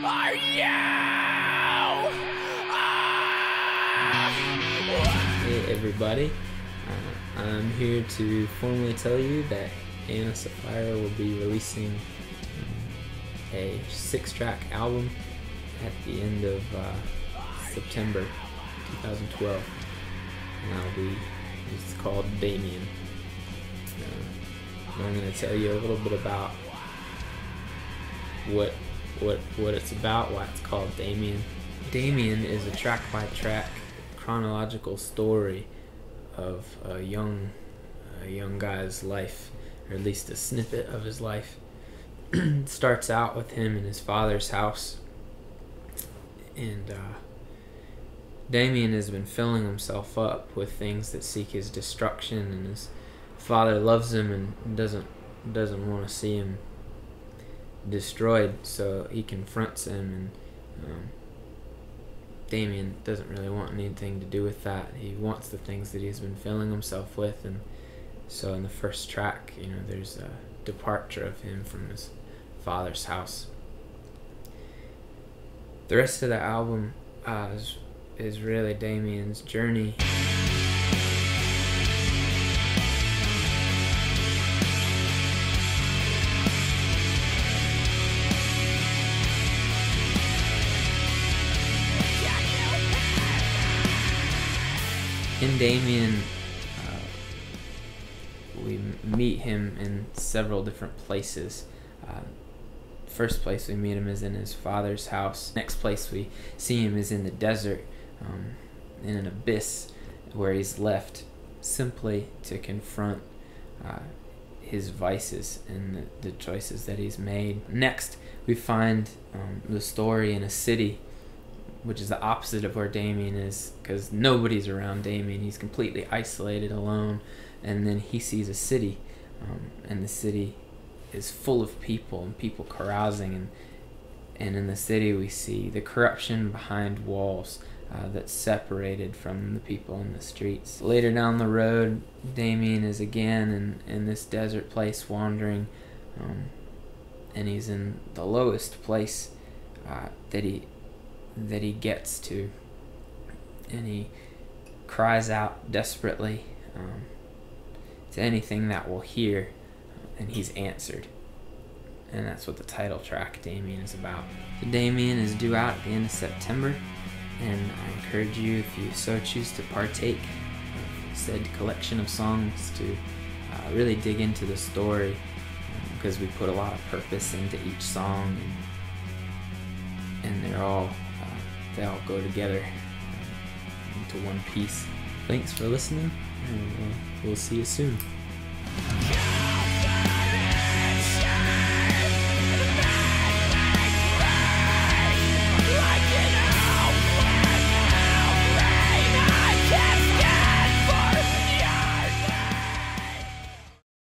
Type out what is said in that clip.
are you? Hey everybody, I'm here to formally tell you that Ana Sapphira will be releasing a 6-track album at the end of September 2012, and it's called Damien. I'm going to tell you a little bit about what it's about, why it's called Damien. Damien is a track-by-track chronological story of a young guy's life, or at least a snippet of his life. It starts out with him in his father's house, and Damien has been filling himself up with things that seek his destruction, and his father loves him and doesn't want to see him destroyed, so he confronts him, and Damien doesn't really want anything to do with that. He wants the things that he's been filling himself with, and so in the first track, there's a departure of him from his father's house. The rest of the album is really Damien's journey. In Damien, we meet him in several different places. First place we meet him is in his father's house. Next place we see him is in the desert, in an abyss where he's left simply to confront his vices and the choices that he's made. Next, we find the story in a city, which is the opposite of where Damien is, because nobody's around Damien. He's completely isolated, alone. And then he sees a city, and the city is full of people and people carousing, and in the city we see the corruption behind walls that's separated from the people in the streets. Later down the road, Damien is again in this desert place wandering, and he's in the lowest place that he gets to, and he cries out desperately to anything that will hear, and he's answered. And that's what the title track Damien is about. So Damien is due out at the end of September, and I encourage you, if you so choose to partake of said collection of songs, to really dig into the story, because we put a lot of purpose into each song, and they all go together into one piece. Thanks for listening, and we'll see you soon.